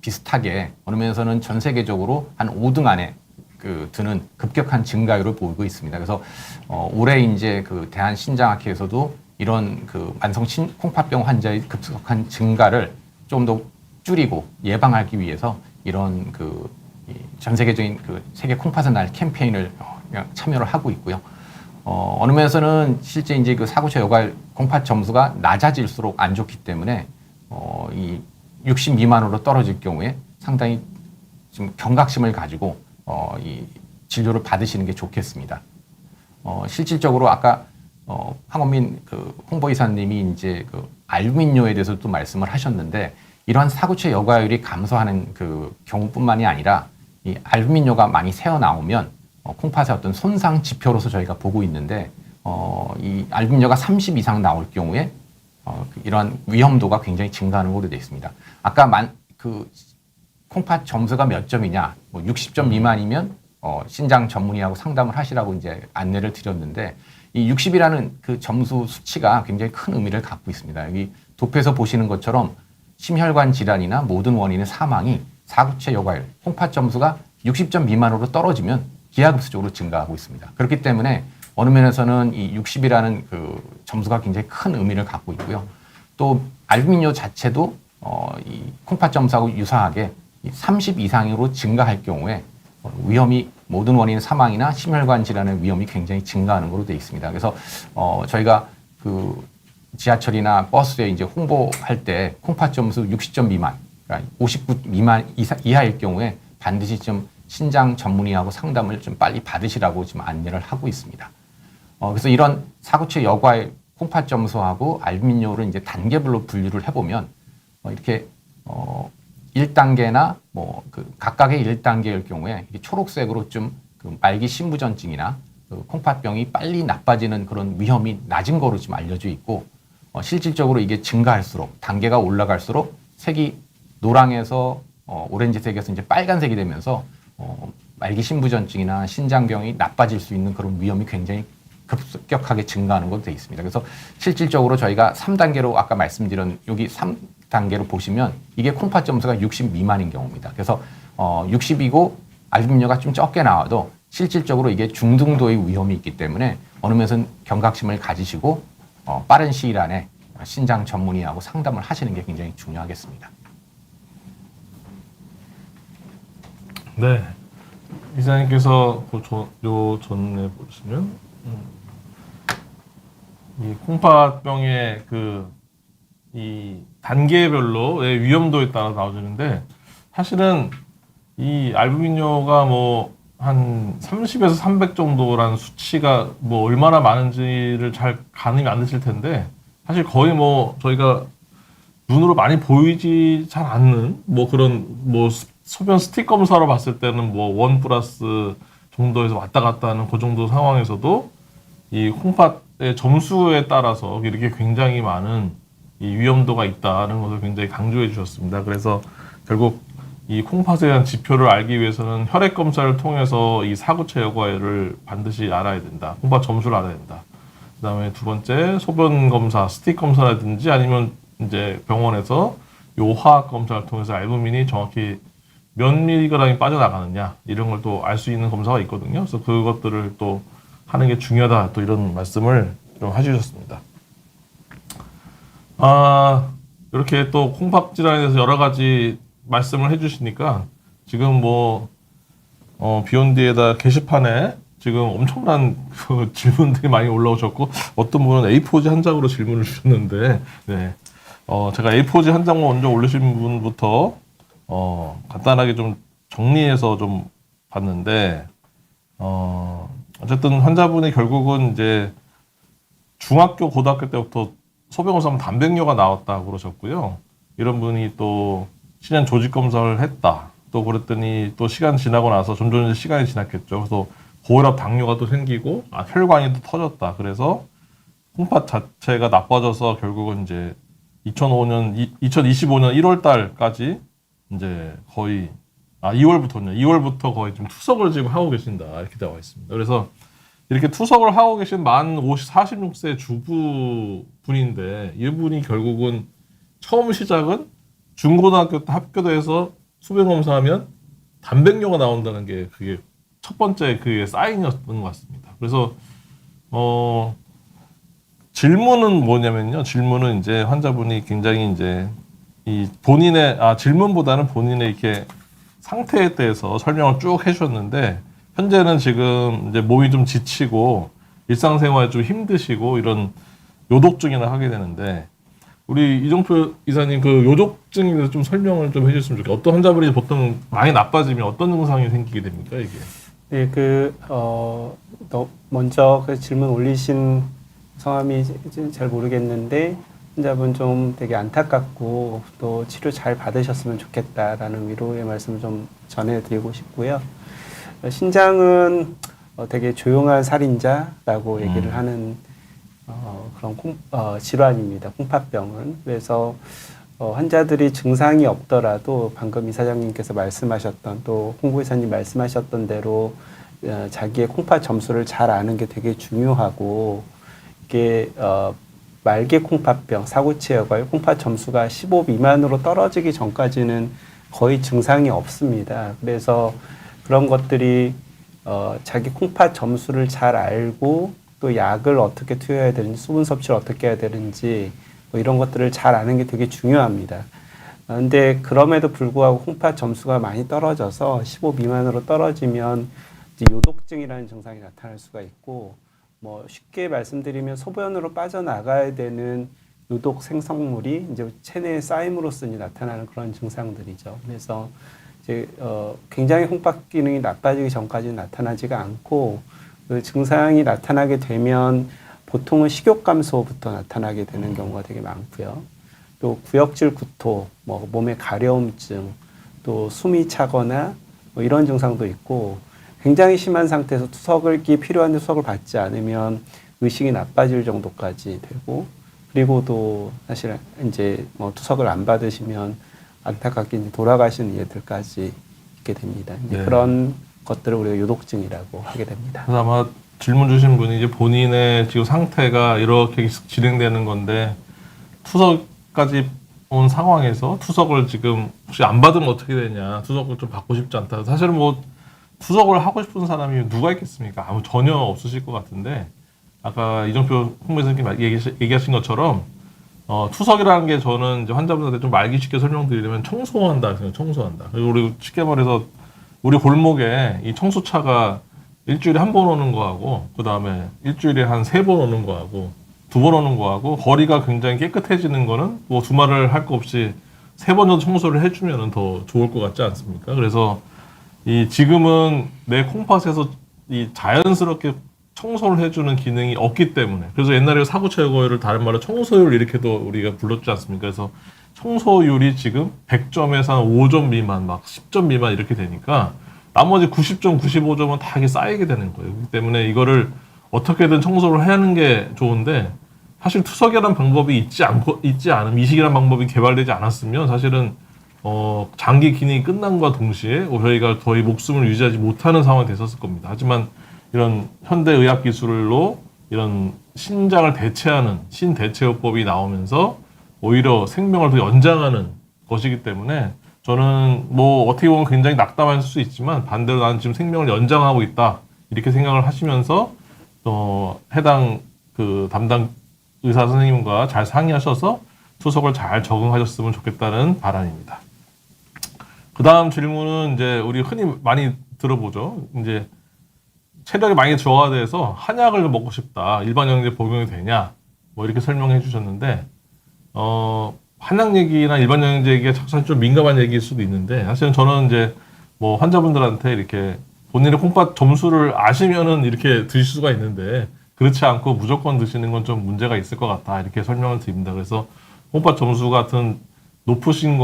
비슷하게 어느 면에서는 전 세계적으로 한 5등 안에 그 드는 급격한 증가율을 보이고 있습니다. 그래서 올해 이제 그 대한신장학회에서도 이런 그 만성 콩팥병 환자의 급속한 증가를 좀 더 줄이고 예방하기 위해서 이런 그 전 세계적인 그 세계 콩팥의 날 캠페인을 참여를 하고 있고요. 어느 면에서는 실제 이제 그 사구체 여과율 콩팥 점수가 낮아질수록 안 좋기 때문에 이 60 미만으로 떨어질 경우에 상당히 좀 경각심을 가지고 이 진료를 받으시는 게 좋겠습니다. 실질적으로 아까 황원민 그 홍보이사님이 이제 그 알부민뇨에 대해서 또 말씀을 하셨는데 이러한 사구체 여과율이 감소하는 그 경우뿐만이 아니라 이 알부민뇨가 많이 새어 나오면 콩팥의 어떤 손상 지표로서 저희가 보고 있는데 이 알부민뇨가 30 이상 나올 경우에 이러한 위험도가 굉장히 증가하는 걸로 되어 있습니다. 아까 그 콩팥 점수가 몇 점이냐, 뭐 60점 미만이면 신장 전문의하고 상담을 하시라고 이제 안내를 드렸는데 이 60이라는 그 점수 수치가 굉장히 큰 의미를 갖고 있습니다. 여기 도표에서 보시는 것처럼 심혈관 질환이나 모든 원인의 사망이 사구체 여과율 콩팥 점수가 60점 미만으로 떨어지면 기하급수적으로 증가하고 있습니다. 그렇기 때문에 어느 면에서는 이 60이라는 그 점수가 굉장히 큰 의미를 갖고 있고요. 또 알부민요 자체도 이 콩팥 점수하고 유사하게 30 이상으로 증가할 경우에 위험이 모든 원인 사망이나 심혈관 질환의 위험이 굉장히 증가하는 것으로 되어 있습니다. 그래서 저희가 그 지하철이나 버스에 이제 홍보할 때 콩팥 점수 60점 미만, 그러니까 59 미만 이하일 경우에 반드시 좀 신장 전문의하고 상담을 좀 빨리 받으시라고 지금 안내를 하고 있습니다. 그래서 이런 사고체 여과의 콩팥 점수하고 알부민요를 이제 단계별로 분류를 해보면 이렇게 1단계나 뭐 그 각각의 1단계일 경우에 초록색으로 좀 그 말기 신부전증이나 그 콩팥병이 빨리 나빠지는 그런 위험이 낮은 거로 지금 알려져 있고 실질적으로 이게 증가할수록 단계가 올라갈수록 색이 노랑에서 오렌지색에서 이제 빨간색이 되면서 말기 신부전증이나 신장병이 나빠질 수 있는 그런 위험이 굉장히 급격하게 증가하는 것도 되어 있습니다. 그래서 실질적으로 저희가 3단계로 아까 말씀드린 여기 3단계로 보시면 이게 콩팥 점수가 60 미만인 경우입니다. 그래서 60이고 알부민요가 좀 적게 나와도 실질적으로 이게 중등도의 위험이 있기 때문에 어느 면에서는 경각심을 가지시고 빠른 시일 안에 신장 전문의하고 상담을 하시는 게 굉장히 중요하겠습니다. 네. 이사님께서 요 전에 보시면 이 콩팥병의 이 단계별로의 위험도에 따라 나와지는데 사실은 이 알부민요가 뭐 한 30에서 300 정도라는 수치가 뭐 얼마나 많은지를 잘 가늠이 안 되실 텐데 사실 거의 뭐 저희가 눈으로 많이 보이지 잘 않는 뭐 그런 뭐 소변 스틱 검사로 봤을 때는 뭐 1+ 정도에서 왔다 갔다 하는 그 정도 상황에서도 이 콩팥의 점수에 따라서 이렇게 굉장히 많은 이 위험도가 있다는 것을 굉장히 강조해 주셨습니다. 그래서 결국 이 콩팥에 대한 지표를 알기 위해서는 혈액 검사를 통해서 이 사구체 여과를 반드시 알아야 된다. 콩팥 점수를 알아야 된다. 그다음에 두 번째 소변 검사, 스틱 검사라든지 아니면 이제 병원에서 요 화학 검사를 통해서 알부민이 정확히 몇 미리그램이 빠져나가느냐 이런 걸 또 알 수 있는 검사가 있거든요. 그래서 그것들을 또 하는 게 중요하다. 또 이런 말씀을 좀 해주셨습니다. 이렇게 또 콩팥 질환에 대해서 여러 가지 말씀을 해주시니까 지금 뭐 비욘디에다 게시판에 지금 엄청난 그 질문들이 많이 올라오셨고 어떤 분은 A4지 한 장으로 질문을 주셨는데 네. 제가 A4지 한 장만 먼저 올리신 분부터 간단하게 좀 정리해서 좀 봤는데 어쨌든 환자분이 결국은 이제 중학교 고등학교 때부터 소변검사 하면 단백뇨가 나왔다고 그러셨고요. 이런 분이 또 신장 조직 검사를 했다. 또 그랬더니 또 시간 지나고 나서 점점 시간이 지났겠죠. 그래서 고혈압 당뇨가 또 생기고 혈관이 또 터졌다. 그래서 콩팥 자체가 나빠져서 결국은 이제 2025년 1월 달까지 이제 거의 2월부터 거의 좀 투석을 지금 하고 계신다. 이렇게 나와 있습니다. 그래서 이렇게 투석을 하고 계신 만 46세 주부분인데 이분이 결국은 처음 시작은 중고등학교 때 합격해서 소변 검사하면 단백뇨가 나온다는 게 그게 첫 번째 그게 사인이었던 것 같습니다. 그래서 질문은 뭐냐면요. 질문은 이제 환자분이 굉장히 이제 이 본인의 질문보다는 본인의 이렇게 상태에 대해서 설명을 쭉 해주셨는데 현재는 지금 이제 몸이 좀 지치고 일상생활이 좀 힘드시고 이런 요독증이나 하게 되는데 우리 이종표 이사님 그 요독증에 대해서 좀 설명을 좀 해주셨으면 좋겠어요. 어떤 환자분이 보통 많이 나빠지면 어떤 증상이 생기게 됩니까 이게? 네, 먼저 그 질문 올리신 성함이 잘 모르겠는데 환자분 좀 되게 안타깝고 또 치료 잘 받으셨으면 좋겠다라는 위로의 말씀을 좀 전해드리고 싶고요. 신장은 되게 조용한 살인자라고 얘기를 하는 그런 질환입니다. 콩팥병은. 그래서 환자들이 증상이 없더라도 방금 이사장님께서 말씀하셨던 또 홍보이사님 말씀하셨던 대로 자기의 콩팥 점수를 잘 아는 게 되게 중요하고 이게 말기 콩팥병, 사구체 여과의 콩팥 점수가 15 미만으로 떨어지기 전까지는 거의 증상이 없습니다. 그래서 그런 것들이 자기 콩팥 점수를 잘 알고 또 약을 어떻게 투여해야 되는지 수분 섭취를 어떻게 해야 되는지 뭐 이런 것들을 잘 아는 게 되게 중요합니다. 근데 그럼에도 불구하고 콩팥 점수가 많이 떨어져서 15 미만으로 떨어지면 이제 요독증이라는 증상이 나타날 수가 있고 뭐 쉽게 말씀드리면 소변으로 빠져나가야 되는 요독 생성물이 이제 체내에 쌓임으로써 나타나는 그런 증상들이죠. 그래서 이제 굉장히 콩팥 기능이 나빠지기 전까지는 나타나지가 않고 그 증상이 나타나게 되면 보통은 식욕 감소부터 나타나게 되는 경우가 되게 많고요. 또 구역질 구토, 뭐 몸에 가려움증, 또 숨이 차거나 뭐 이런 증상도 있고 굉장히 심한 상태에서 투석이 필요한데 투석을 받지 않으면 의식이 나빠질 정도까지 되고 그리고 또 사실 이제 뭐 투석을 안 받으시면 안타깝게 이제 돌아가시는 예들까지 있게 됩니다. 이제 네. 그런 것들을 우리가 요독증이라고 하게 됩니다. 그래서 아마 질문 주신 분이 이제 본인의 지금 상태가 이렇게 진행되는 건데 투석까지 온 상황에서 투석을 지금 혹시 안 받으면 어떻게 되냐, 투석을 좀 받고 싶지 않다. 사실은 뭐 투석을 하고 싶은 사람이 누가 있겠습니까? 전혀 없으실 것 같은데 아까 이정표 홍보선생님 얘기하신 것처럼 투석이라는 게 저는 이제 환자분들한테 좀 말기 쉽게 설명드리려면 청소한다, 청소한다. 그리고 우리 쉽게 말해서 우리 골목에 이 청소차가 일주일에 한 번 오는 거하고 그 다음에 일주일에 한 3번 오는 거하고 2번 오는 거하고 거리가 굉장히 깨끗해지는 거는 뭐 두말을 할 거 없이 3번 정도 청소를 해주면 더 좋을 것 같지 않습니까? 그래서 이 지금은 내 콩팥에서 이 자연스럽게 청소를 해주는 기능이 없기 때문에 그래서 옛날에 사고 제거율을 다른 말로 청소율 이렇게도 우리가 불렀지 않습니까? 그래서 청소율이 지금 100점에서 한 5점 미만, 막 10점 미만 이렇게 되니까 나머지 90점, 95점은 다 이게 쌓이게 되는 거예요. 그렇기 때문에 이거를 어떻게든 청소를 해야 하는 게 좋은데 사실 투석이라는 방법이 있지 않음, 이식이라는 방법이 개발되지 않았으면 사실은 장기 기능이 끝난과 동시에 저희가 거의 목숨을 유지하지 못하는 상황이 됐었을 겁니다. 하지만 이런 현대 의학 기술로 이런 신장을 대체하는 신대체요법이 나오면서 오히려 생명을 더 연장하는 것이기 때문에 저는 뭐 어떻게 보면 굉장히 낙담할 수 있지만 반대로 나는 지금 생명을 연장하고 있다 이렇게 생각을 하시면서 해당 그 담당 의사 선생님과 잘 상의하셔서 투석을 잘 적응하셨으면 좋겠다는 바람입니다. 그 다음 질문은 이제 우리 흔히 많이 들어보죠. 이제 체력이 많이 저하돼서 한약을 먹고 싶다. 일반 영양제 복용이 되냐? 뭐 이렇게 설명해 주셨는데 한약 얘기나 일반 영양제 얘기가 사실 좀 민감한 얘기일 수도 있는데 사실은 저는 이제 뭐 환자분들한테 이렇게 본인의 콩팥 점수를 아시면은 이렇게 드실 수가 있는데 그렇지 않고 무조건 드시는 건 좀 문제가 있을 것 같다 이렇게 설명을 드립니다. 그래서 콩팥 점수 같은 높으신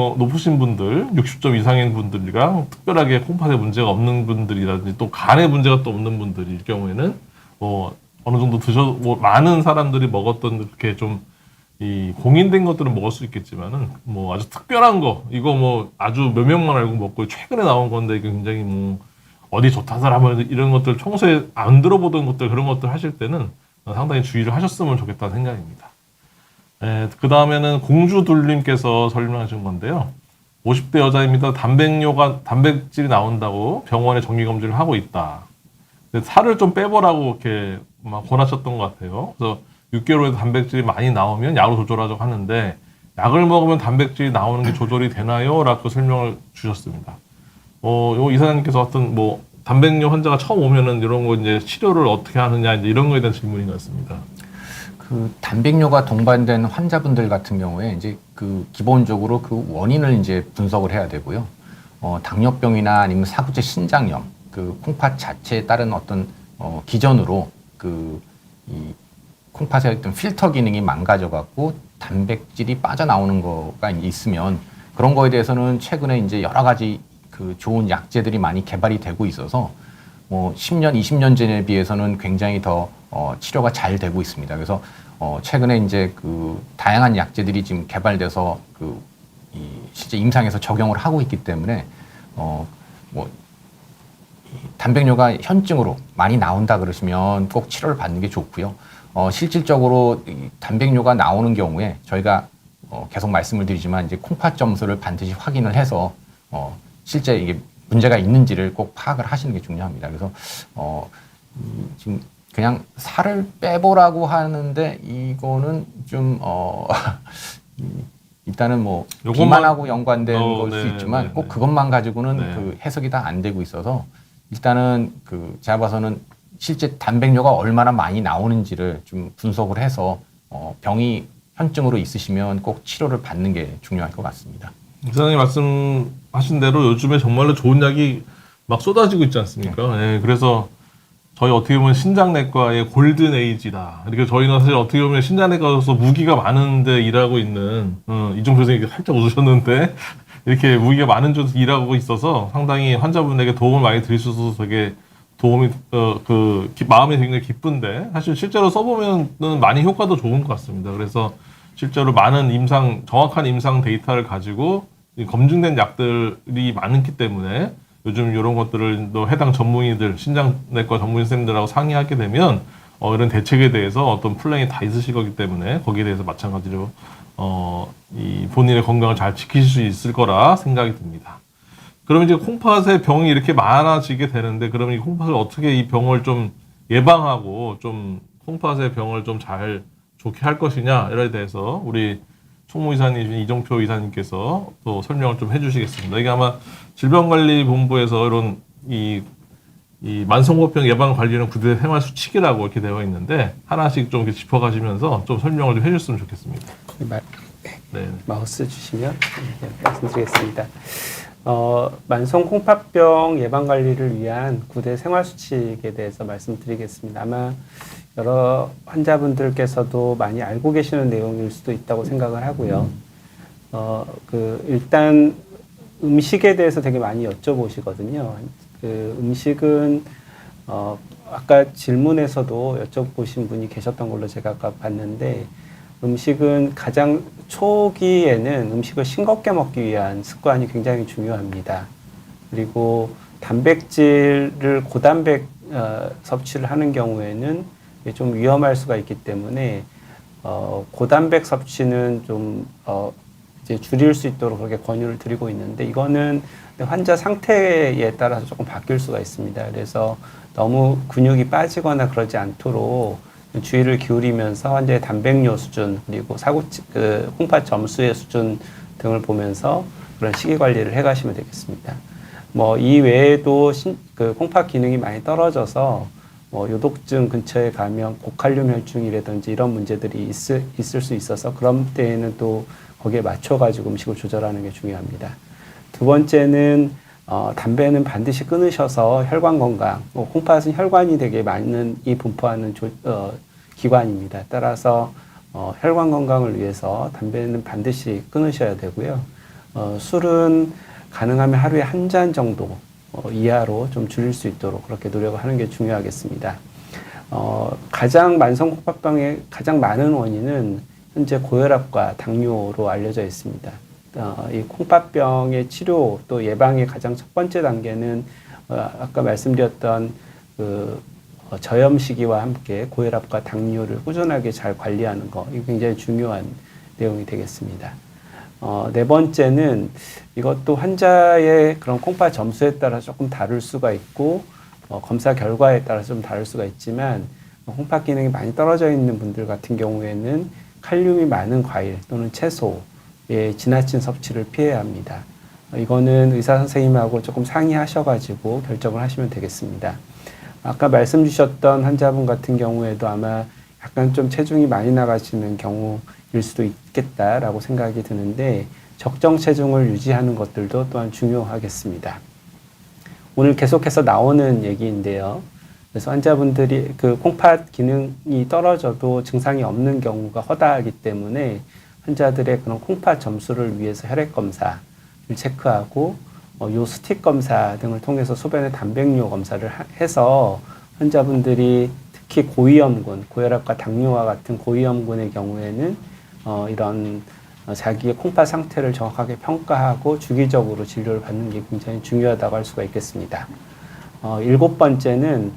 분들, 60점 이상인 분들이랑 특별하게 콩팥에 문제가 없는 분들이라든지 또 간에 문제가 또 없는 분들일 경우에는 뭐 어느 정도 뭐 많은 사람들이 먹었던 그렇게 좀 이 공인된 것들은 먹을 수 있겠지만은 뭐 아주 특별한 거 이거 뭐 아주 몇 명만 알고 먹고 최근에 나온 건데 이게 굉장히 뭐 어디 좋다들 하면 이런 것들 평소에 안 들어보던 것들 그런 것들 하실 때는 상당히 주의를 하셨으면 좋겠다는 생각입니다. 그 다음에는 공주둘님께서 설명하신 건데요. 50대 여자입니다. 단백질이 나온다고 병원에 정기검진을 하고 있다. 근데 살을 좀 빼보라고 이렇게 막 권하셨던 것 같아요. 그래서 6개월에도 단백질이 많이 나오면 약으로 조절하자고 하는데 약을 먹으면 단백질이 나오는 게 조절이 되나요? 라고 설명을 주셨습니다. 요 이사장님께서 어떤 뭐 단백뇨 환자가 처음 오면은 이런 거 이제 치료를 어떻게 하느냐 이제 이런 거에 대한 질문인 것 같습니다. 그 단백뇨가 동반된 환자분들 같은 경우에 이제 그 기본적으로 그 원인을 이제 분석을 해야 되고요. 당뇨병이나 아니면 사구체 신장염, 그 콩팥 자체에 따른 어떤 기전으로 이 콩팥의 어떤 필터 기능이 망가져 갖고 단백질이 빠져나오는 거가 있으면 그런 거에 대해서는 최근에 이제 여러 가지 그 좋은 약제들이 많이 개발이 되고 있어서 뭐 10년, 20년 전에 비해서는 굉장히 더 치료가 잘 되고 있습니다. 그래서 최근에 이제 그 다양한 약제들이 지금 개발돼서 실제 임상에서 적용을 하고 있기 때문에 단백뇨가 현증으로 많이 나온다 그러시면 꼭 치료를 받는 게 좋고요. 실질적으로 단백뇨가 나오는 경우에 저희가 계속 말씀을 드리지만 이제 콩팥 점수를 반드시 확인을 해서 실제 이게 문제가 있는지를 꼭 파악을 하시는 게 중요합니다. 그래서 지금 그냥 살을 빼보라고 하는데 이거는 좀 일단은 뭐 요것만- 비만하고 연관된 걸 수 네, 있지만 네, 꼭 네. 그것만 가지고는 네. 그 해석이 다 안 되고 있어서 일단은 그 제가 봐서는 실제 단백뇨가 얼마나 많이 나오는지를 좀 분석을 해서 병이 현증으로 있으시면 꼭 치료를 받는 게 중요할 것 같습니다. 이사장님 말씀하신 대로 요즘에 정말로 좋은 약이 막 쏟아지고 있지 않습니까? 예, 그래서 저희 어떻게 보면 신장내과의 골든 에이지다. 그러니까 저희는 사실 어떻게 보면 신장내과로서 무기가 많은데 일하고 있는 이종표 선생님이 살짝 웃으셨는데 이렇게 무기가 많은 쪽에서 일하고 있어서 상당히 환자분에게 도움을 많이 드릴 수 있어서 되게 도움이 마음이 굉장히 기쁜데 사실 실제로 써보면은 많이 효과도 좋은 것 같습니다. 그래서 실제로 많은 정확한 임상 데이터를 가지고 이 검증된 약들이 많기 때문에 요즘 이런 것들을 또 해당 전문의들, 신장내과 전문의 선생님들하고 상의하게 되면 이런 대책에 대해서 어떤 플랜이 다 있으실 거기 때문에 거기에 대해서 마찬가지로 이 본인의 건강을 잘 지키실 수 있을 거라 생각이 듭니다. 그럼 이제 콩팥의 병이 이렇게 많아지게 되는데 그러면 이 콩팥을 어떻게 이 병을 좀 예방하고 좀 콩팥의 병을 좀 잘 좋게 할 것이냐에 대해서 우리 총무이사님 이종표 이사님께서 또 설명을 좀 해주시겠습니다. 이게 아마 질병관리본부에서 이런 이 만성호흡병 예방 관리는 구대 생활 수칙이라고 이렇게 되어 있는데 하나씩 좀 이렇게 짚어가시면서 좀 설명을 좀 해줬으면 좋겠습니다. 네. 마우스 주시면 말씀드리겠습니다. 만성 콩팥병 예방 관리를 위한 9대 생활 수칙에 대해서 말씀드리겠습니다. 아마 여러 환자분들께서도 많이 알고 계시는 내용일 수도 있다고 생각을 하고요. 일단 음식에 대해서 되게 많이 여쭤보시거든요. 그 음식은 아까 질문에서도 여쭤보신 분이 계셨던 걸로 제가 아까 봤는데 음식은 가장 초기에는 음식을 싱겁게 먹기 위한 습관이 굉장히 중요합니다. 그리고 단백질을 고단백 섭취를 하는 경우에는 좀 위험할 수가 있기 때문에 고단백 섭취는 좀 이제 줄일 수 있도록 그렇게 권유를 드리고 있는데 이거는 환자 상태에 따라서 조금 바뀔 수가 있습니다. 그래서 너무 근육이 빠지거나 그러지 않도록 주의를 기울이면서 환자의 단백뇨 수준 그리고 콩팥 점수의 수준 등을 보면서 그런 식이 관리를 해가시면 되겠습니다. 뭐 이 외에도 콩팥 기능이 많이 떨어져서 요독증 근처에 가면 고칼륨 혈중이라든지 이런 문제들이 있을 수 있어서 그런 때에는 또 거기에 맞춰가지고 음식을 조절하는 게 중요합니다. 두 번째는 담배는 반드시 끊으셔서 혈관 건강, 콩팥은 혈관이 되게 많이 분포하는 기관입니다. 따라서 혈관 건강을 위해서 담배는 반드시 끊으셔야 되고요. 술은 가능하면 하루에 한 잔 정도 이하로 좀 줄일 수 있도록 그렇게 노력을 하는 게 중요하겠습니다. 가장 만성 콩팥병의 가장 많은 원인은 현재 고혈압과 당뇨로 알려져 있습니다. 이 콩팥병의 치료 또 예방의 가장 첫 번째 단계는 아까 말씀드렸던 저염 시기와 함께 고혈압과 당뇨를 꾸준하게 잘 관리하는 거, 이게 굉장히 중요한 내용이 되겠습니다. 네 번째는 이것도 환자의 그런 콩팥 점수에 따라 조금 다를 수가 있고 검사 결과에 따라 좀 다를 수가 있지만 콩팥 기능이 많이 떨어져 있는 분들 같은 경우에는 칼륨이 많은 과일 또는 채소의 지나친 섭취를 피해야 합니다. 이거는 의사 선생님하고 조금 상의하셔가지고 결정을 하시면 되겠습니다. 아까 말씀 주셨던 환자분 같은 경우에도 아마 약간 좀 체중이 많이 나가시는 경우일 수도 있겠다라고 생각이 드는데 적정 체중을 유지하는 것들도 또한 중요하겠습니다. 오늘 계속해서 나오는 얘기인데요. 그래서 환자분들이 그 콩팥 기능이 떨어져도 증상이 없는 경우가 허다하기 때문에 환자들의 그런 콩팥 점수를 위해서 혈액 검사를 체크하고 요 스틱 검사 등을 통해서 소변의 단백뇨 검사를 해서 환자분들이 특히 고위험군, 고혈압과 당뇨와 같은 고위험군의 경우에는 이런 자기의 콩팥 상태를 정확하게 평가하고 주기적으로 진료를 받는 게 굉장히 중요하다고 할 수가 있겠습니다. 7번째는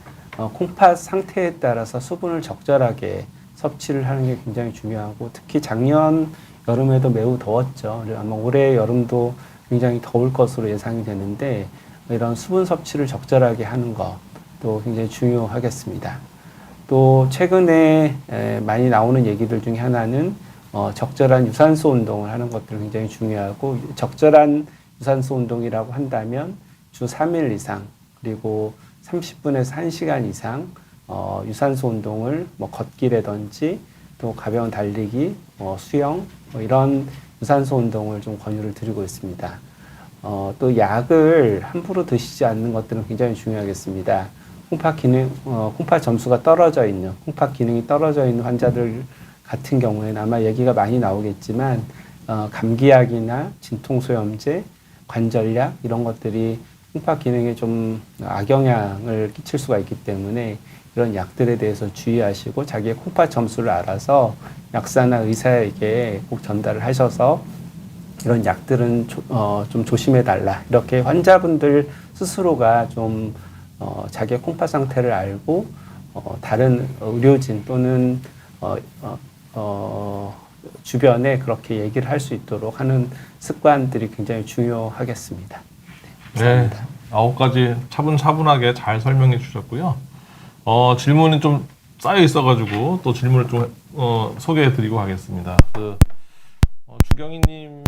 콩팥 상태에 따라서 수분을 적절하게 섭취를 하는 게 굉장히 중요하고 특히 작년 여름에도 매우 더웠죠. 아마 올해 여름도 굉장히 더울 것으로 예상이 되는데 이런 수분 섭취를 적절하게 하는 것도 굉장히 중요하겠습니다. 또 최근에 많이 나오는 얘기들 중에 하나는 적절한 유산소 운동을 하는 것도 굉장히 중요하고, 적절한 유산소 운동이라고 한다면 주 3일 이상 그리고 30분에서 1시간 이상 유산소 운동을 뭐 걷기라든지 또 가벼운 달리기, 수영 이런 유산소 운동을 좀 권유를 드리고 있습니다. 또 약을 함부로 드시지 않는 것들은 굉장히 중요하겠습니다. 콩팥 점수가 떨어져 있는, 콩팥 기능이 떨어져 있는 환자들 같은 경우에는 아마 얘기가 많이 나오겠지만 감기약이나 진통소염제, 관절약 이런 것들이 콩팥 기능에 좀 악영향을 끼칠 수가 있기 때문에 이런 약들에 대해서 주의하시고 자기의 콩팥 점수를 알아서 약사나 의사에게 꼭 전달을 하셔서 이런 약들은 좀 조심해달라. 이렇게 환자분들 스스로가 좀 자기의 콩팥 상태를 알고 다른 의료진 또는 주변에 그렇게 얘기를 할 수 있도록 하는 습관들이 굉장히 중요하겠습니다. 네, 9가지 차분차분하게 잘 설명해 주셨고요. 질문이 좀 쌓여 있어가지고 또 질문을 좀 소개해 드리고 가겠습니다. 주경희님은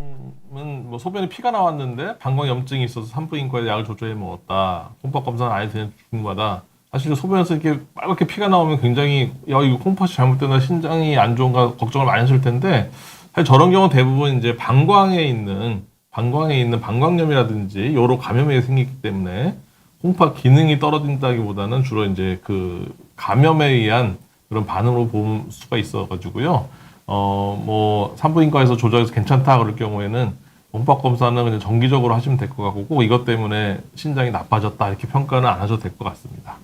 뭐 소변에 피가 나왔는데 방광염증이 있어서 산부인과에 약을 조절해 먹었다. 콩팥 검사는 아예 되는 궁금하다. 사실 소변에서 이렇게 빨갛게 피가 나오면 굉장히 이거 콩팥이 잘못되나 신장이 안 좋은가 걱정을 많이 하실 텐데, 사실 저런 경우 대부분 이제 방광에 있는 방광염이라든지 여러 감염이 생기기 때문에 콩팥 기능이 떨어진다기보다는 주로 이제 그 감염에 의한 그런 반응으로 볼 수가 있어가지고요. 뭐 산부인과에서 조절해서 괜찮다 그럴 경우에는 콩팥 검사는 그냥 정기적으로 하시면 될 것 같고, 꼭 이것 때문에 신장이 나빠졌다 이렇게 평가는 안 하셔도 될 것 같습니다.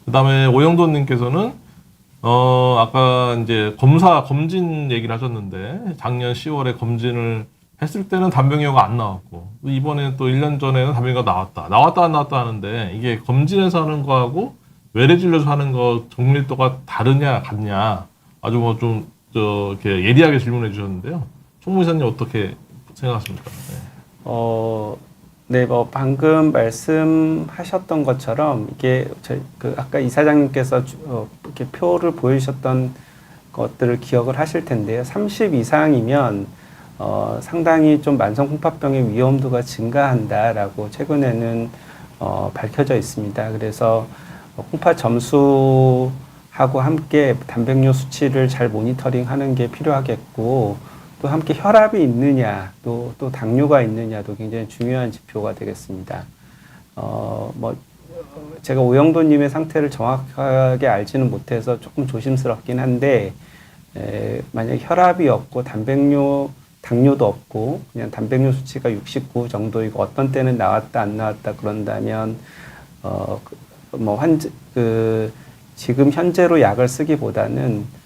그다음에 오영돈님께서는 아까 이제 검진 얘기를 하셨는데, 작년 10월에 검진을 했을 때는 단병이어가 안 나왔고, 이번에 또 1년 전에는 단병이가 나왔다 안 나왔다 하는데, 이게 검진에서 하는 거하고 외래 진료소 하는 거 정밀도가 다르냐 같냐, 아주 뭐 좀 이렇게 예리하게 질문해 주셨는데요. 총무이사님 어떻게 생각하십니까? 네. 네, 뭐 방금 말씀하셨던 것처럼 이게 아까 이사장님께서 이렇게 표를 보여주셨던 것들을 기억을 하실 텐데요. 30 이상이면 상당히 좀 만성 콩팥병의 위험도가 증가한다라고 최근에는 밝혀져 있습니다. 그래서 콩팥 점수하고 함께 단백뇨 수치를 잘 모니터링하는 게 필요하겠고, 또 함께 혈압이 있느냐, 또 당뇨가 있느냐도 굉장히 중요한 지표가 되겠습니다. 뭐 제가 오영도님의 상태를 정확하게 알지는 못해서 조금 조심스럽긴 한데, 만약 혈압이 없고 당뇨도 없고 그냥 단백뇨 수치가 69 정도이고 어떤 때는 나왔다 안 나왔다 그런다면 지금 현재로 약을 쓰기보다는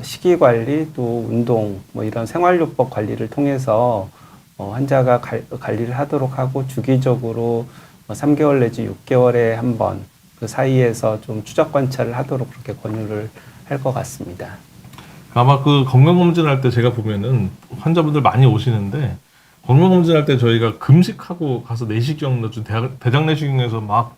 식이 관리 또 운동 뭐 이런 생활요법 관리를 통해서 환자가 관리를 하도록 하고, 주기적으로 3개월 내지 6개월에 한 번 그 사이에서 좀 추적 관찰을 하도록 그렇게 권유를 할 것 같습니다. 아마 그 건강검진할 때 제가 보면은 환자분들 많이 오시는데, 건강검진할 때 저희가 금식하고 가서 내시경, 대장 내시경에서 막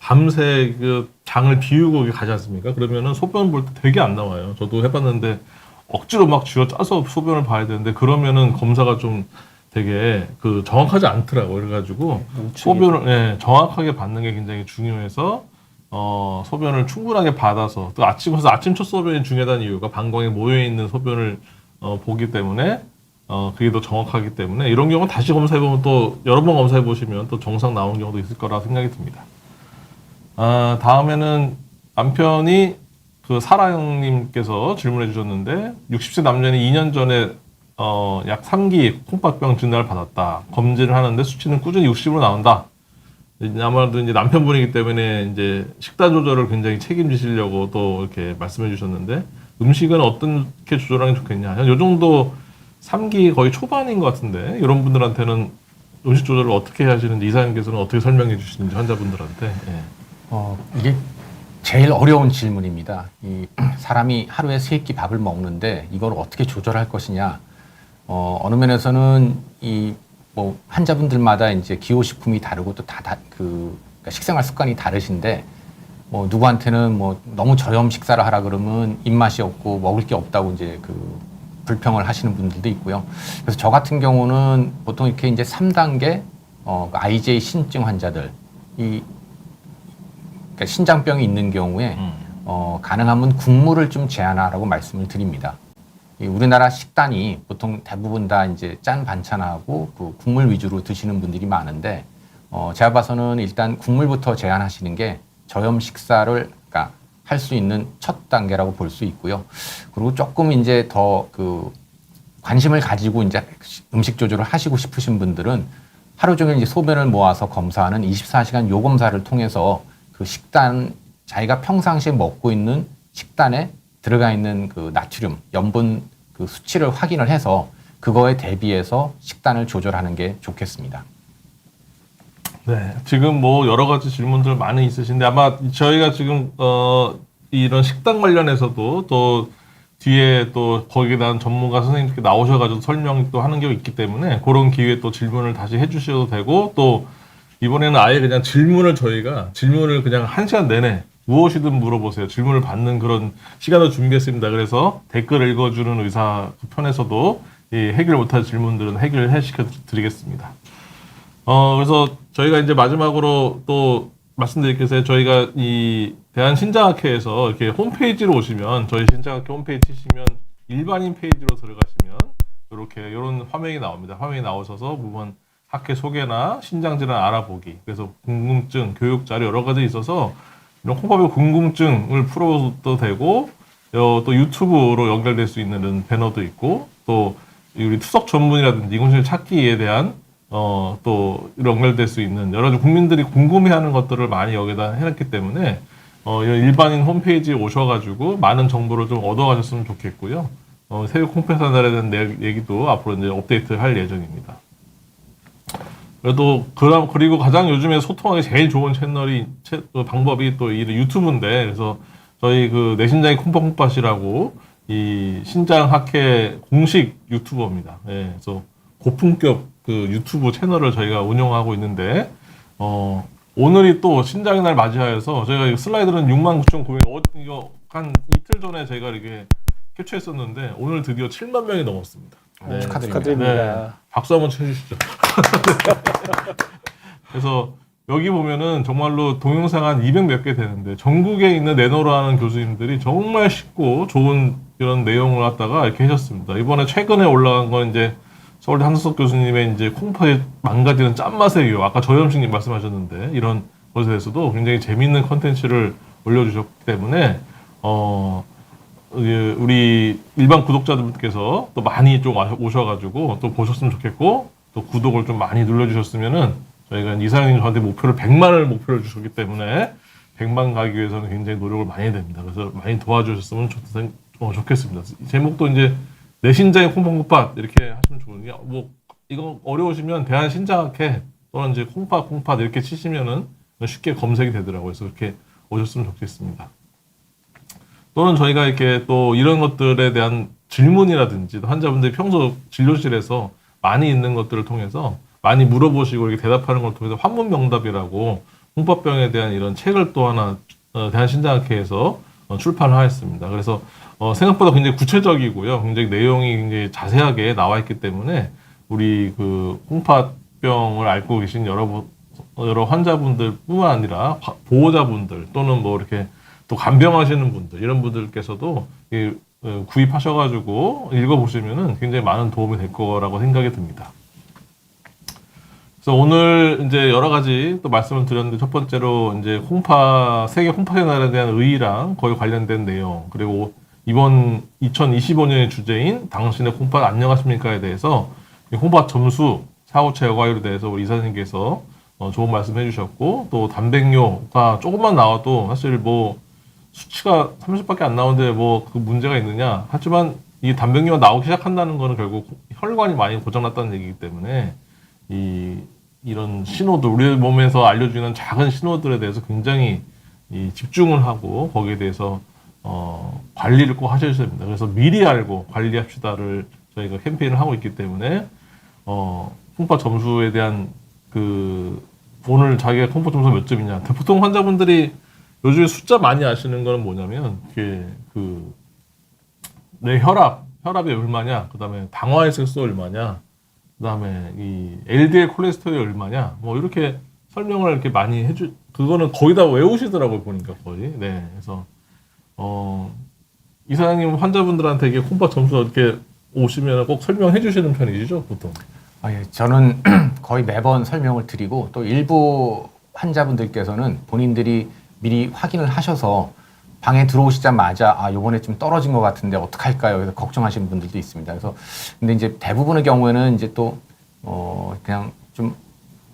밤새 그 장을 비우고 가지 않습니까? 그러면은 소변 볼 때 되게 안 나와요. 저도 해봤는데 억지로 막 쥐어 짜서 소변을 봐야 되는데, 그러면은 검사가 좀 되게 정확하지 않더라고요. 그래가지고 소변을 정확하게 받는 게 굉장히 중요해서 소변을 충분하게 받아서, 또 아침 첫 소변이 중요하다는 이유가 방광에 모여 있는 소변을 보기 때문에 그게 더 정확하기 때문에, 이런 경우 다시 검사해보면 또 여러 번 검사해보시면 또 정상 나오는 경우도 있을 거라 생각이 듭니다. 다음에는 남편이 사라형님께서 질문해 주셨는데, 60세 남녀는 2년 전에 약 3기 콩팥병 진단을 받았다. 검진을 하는데 수치는 꾸준히 60으로 나온다. 아무래도 이제 남편분이기 때문에 이제 식단 조절을 굉장히 책임지시려고 또 이렇게 말씀해 주셨는데, 음식은 어떻게 조절하는 게 좋겠냐. 요 정도 3기 거의 초반인 것 같은데, 이런 분들한테는 음식 조절을 어떻게 하시는지 이사님께서는 어떻게 설명해 주시는지 환자분들한테. 예. 이게 제일 어려운 질문입니다. 사람이 하루에 3끼 밥을 먹는데 이걸 어떻게 조절할 것이냐. 어느 면에서는 뭐 환자분들마다 이제 기호식품이 다르고 또 그러니까 식생활 습관이 다르신데 뭐 누구한테는 뭐 너무 저염 식사를 하라 그러면 입맛이 없고 먹을 게 없다고 이제 불평을 하시는 분들도 있고요. 그래서 저 같은 경우는 보통 이렇게 이제 3단계 IJ 신증 환자들 그러니까 신장병이 있는 경우에 가능하면 국물을 좀 제한하라고 말씀을 드립니다. 우리나라 식단이 보통 대부분 다 이제 짠 반찬하고 그 국물 위주로 드시는 분들이 많은데 제가 봐서는 일단 국물부터 제한하시는 게 저염 식사를 그러니까 할 수 있는 첫 단계라고 볼 수 있고요. 그리고 조금 이제 더 관심을 가지고 이제 음식 조절을 하시고 싶으신 분들은 하루 종일 이제 소변을 모아서 검사하는 24시간 요검사를 통해서 그 식단 자기가 평상시에 먹고 있는 식단에 들어가 있는 그 나트륨, 염분 그 수치를 확인을 해서 그거에 대비해서 식단을 조절하는 게 좋겠습니다. 네, 지금 뭐 여러 가지 질문들 많이 있으신데 아마 저희가 지금 이런 식단 관련해서도 또 뒤에 또 거기에 대한 전문가 선생님께 나오셔가지고 설명 또 하는 게 있기 때문에 그런 기회에 또 질문을 다시 해주셔도 되고 또 이번에는 아예 그냥 질문을 그냥 1시간 내내 무엇이든 물어보세요. 질문을 받는 그런 시간을 준비했습니다. 그래서 댓글 읽어주는 의사 편에서도 이 해결 못할 질문들은 해결해 시켜드리겠습니다. 그래서 저희가 이제 마지막으로 또 말씀드릴 게 있어요. 저희가 이 대한신장학회에서 이렇게 홈페이지로 오시면 저희 신장학회 홈페이지 치시면 일반인 페이지로 들어가시면 이런 화면이 나옵니다. 화면이 나오셔서 부분 학회 소개나 신장질환 알아보기, 그래서 궁금증, 교육 자료 여러 가지 있어서 이런 콩밥의 궁금증을 풀어도 되고 또 유튜브로 연결될 수 있는 이런 배너도 있고 또 우리 투석 전문이라든지 이공실 찾기에 대한 또 연결될 수 있는 여러 가지 국민들이 궁금해하는 것들을 많이 여기다 해놨기 때문에 이런 일반인 홈페이지에 오셔가지고 많은 정보를 좀 얻어가셨으면 좋겠고요. 새벽 콩팥 날에 대한 얘기도 앞으로 이제 업데이트할 예정입니다. 그리고 가장 요즘에 소통하기 제일 좋은 방법이 또 이 유튜브인데, 그래서 저희 그 내신장의 콩팥콩팥이라고 이 신장학회 공식 유튜버입니다. 예, 그래서 고품격 그 유튜브 채널을 저희가 운영하고 있는데, 오늘이 또 신장의 날 맞이하여서 저희가 슬라이드는 69,900, 이거 한 이틀 전에 저희가 이렇게 캡처했었는데, 오늘 드디어 7만 명이 넘었습니다. 네, 축하드립니다. 네, 박수 한번 쳐주시죠. 그래서 여기 보면은 정말로 동영상 한 200 몇 개 되는데 전국에 있는 내노라 하는 교수님들이 정말 쉽고 좋은 이런 내용을 갖다가 이렇게 하셨습니다. 이번에 최근에 올라간 건 이제 서울대 한수석 교수님의 이제 콩팥이 망가지는 짠맛의 유혹, 아까 저염식님 말씀하셨는데 이런 것에 대해서도 굉장히 재밌는 컨텐츠를 올려주셨기 때문에 우리 일반 구독자분께서 또 많이 좀 오셔가지고 또 보셨으면 좋겠고 또 구독을 좀 많이 눌러주셨으면은 저희가 이사장님 저한테 목표를 100만을 목표로 주셨기 때문에 100만 가기 위해서는 굉장히 노력을 많이 해야 됩니다. 그래서 많이 도와주셨으면 좋겠습니다. 제목도 이제 내 신장의 콩팥콩팥 이렇게 하시면 좋은데 뭐 이거 어려우시면 대한신장학회 또는 이제 콩팥 이렇게 치시면은 쉽게 검색이 되더라고요. 그래서 이렇게 오셨으면 좋겠습니다. 또는 저희가 이렇게 또 이런 것들에 대한 질문이라든지 환자분들이 평소 진료실에서 많이 있는 것들을 통해서 많이 물어보시고 이렇게 대답하는 걸 통해서 환문명답이라고 콩팥병에 대한 이런 책을 또 하나 대한신장학회에서 출판을 하였습니다. 그래서 생각보다 굉장히 구체적이고요. 굉장히 내용이 굉장히 자세하게 나와 있기 때문에 우리 그 콩팥병을 앓고 계신 여러 환자분들뿐만 아니라 보호자분들 또는 뭐 이렇게 또 간병하시는 분들 이런 분들께서도 구입하셔가지고 읽어보시면은 굉장히 많은 도움이 될 거라고 생각이 듭니다. 그래서 오늘 이제 여러 가지 또 말씀을 드렸는데 첫 번째로 이제 세계 콩팥의 날에 대한 의의랑 거기 관련된 내용, 그리고 이번 2025년의 주제인 당신의 콩팥 안녕하십니까에 대해서 콩팥 점수 사후체 여과율에 대해서 우리 이사님께서 좋은 말씀 해주셨고, 또 단백뇨가 조금만 나와도 사실 뭐 수치가 30밖에 안 나오는데 뭐 그 문제가 있느냐. 하지만 이 단백뇨가 나오기 시작한다는 거는 결국 혈관이 많이 고장났다는 얘기이기 때문에 이런 신호들, 우리 몸에서 알려주는 작은 신호들에 대해서 굉장히 집중을 하고 거기에 대해서 관리를 꼭 하셔야 됩니다. 그래서 미리 알고 관리합시다를 저희가 캠페인을 하고 있기 때문에 콩팥 점수에 대한 오늘 자기가 콩팥 점수 몇 점이냐. 보통 환자분들이 요즘에 숫자 많이 아시는 거는 뭐냐면 내 혈압이 얼마냐, 그다음에 당화혈색소 얼마냐, 그다음에 이 LDL 콜레스테롤이 얼마냐, 뭐 이렇게 설명을 이렇게 많이 그거는 거의 다 외우시더라고요, 보니까 거의. 네, 그래서 이사장님 환자분들한테 이게 콩팥 점수 이렇게 오시면 꼭 설명해 주시는 편이시죠, 보통? 예, 저는 거의 매번 설명을 드리고 또 일부 환자분들께서는 본인들이 미리 확인을 하셔서 방에 들어오시자마자 요번에 좀 떨어진 것 같은데 어떡할까요? 그래서 걱정하시는 분들도 있습니다. 그래서 근데 이제 대부분의 경우에는 이제 또 그냥 좀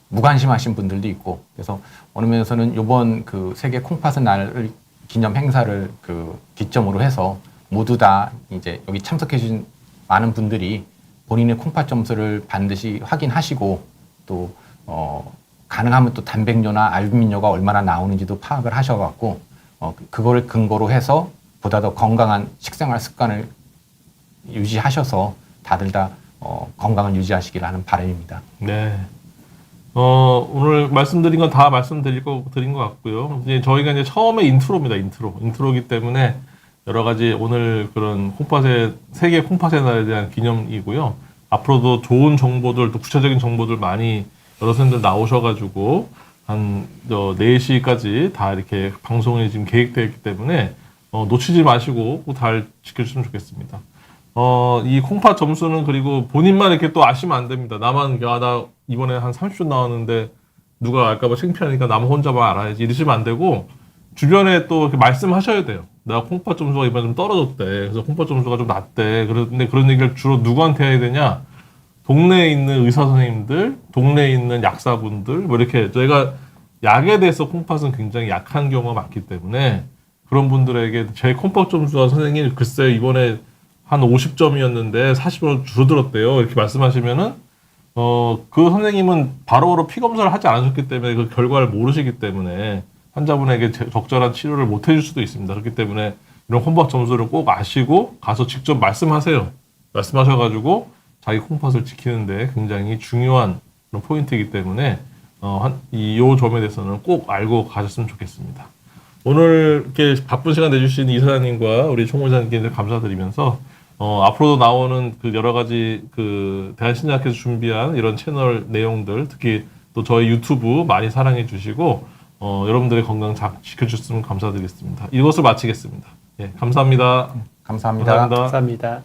무관심하신 분들도 있고, 그래서 어느 면에서는 요번 세계 콩팥의 날을 기념 행사를 기점으로 해서 모두 다 이제 여기 참석해 주신 많은 분들이 본인의 콩팥 점수를 반드시 확인하시고 또 가능하면 또 단백뇨나 알부민뇨가 얼마나 나오는지도 파악을 하셔갖고 그거를 근거로 해서 보다 더 건강한 식생활 습관을 유지하셔서 다들 다 건강을 유지하시길 하는 바람입니다. 네. 오늘 말씀드린 건 다 드린 것 같고요. 이제 저희가 이제 처음에 인트로입니다. 인트로기 때문에 여러 가지 오늘 그런 세계 콩팥의 날에 대한 기념이고요. 앞으로도 좋은 정보들, 또 구체적인 정보들 많이 여러 선생님들 나오셔가지고 한 4시까지 다 이렇게 방송이 지금 계획되어 있기 때문에 놓치지 마시고 꼭 잘 지켜주시면 좋겠습니다. 이 콩팥 점수는 그리고 본인만 이렇게 또 아시면 안 됩니다. 나만, 나 이번에 한 30분 나왔는데 누가 알까봐 창피하니까 나만 혼자만 알아야지 이러시면 안 되고, 주변에 또 이렇게 말씀하셔야 돼요. 나 콩팥 점수가 이번에 좀 떨어졌대. 그래서 콩팥 점수가 좀 낮대. 그런데 그런 얘기를 주로 누구한테 해야 되냐? 동네에 있는 의사 선생님들, 동네에 있는 약사분들, 뭐 이렇게 저희가 약에 대해서 콩팥은 굉장히 약한 경우가 많기 때문에 그런 분들에게 제 콩팥 점수가 선생님 글쎄 이번에 한 50점이었는데 40으로 줄어들었대요. 이렇게 말씀하시면은 그 선생님은 바로바로 피 검사를 하지 않으셨기 때문에 그 결과를 모르시기 때문에 환자분에게 적절한 치료를 못 해줄 수도 있습니다. 그렇기 때문에 이런 콩팥 점수를 꼭 아시고 가서 직접 말씀하세요. 말씀하셔가지고 자기 콩팥을 지키는데 굉장히 중요한 그런 포인트이기 때문에 이 점에 대해서는 꼭 알고 가셨으면 좋겠습니다. 오늘 이렇게 바쁜 시간 내주신 이사장님과 우리 총무장님께 감사드리면서 앞으로도 나오는 여러 가지 대한신약학에서 준비한 이런 채널 내용들, 특히 또 저희 유튜브 많이 사랑해 주시고 여러분들의 건강 잘 지켜주셨으면 감사드리겠습니다. 이것을 마치겠습니다. 예, 감사합니다. 감사합니다. 감사합니다.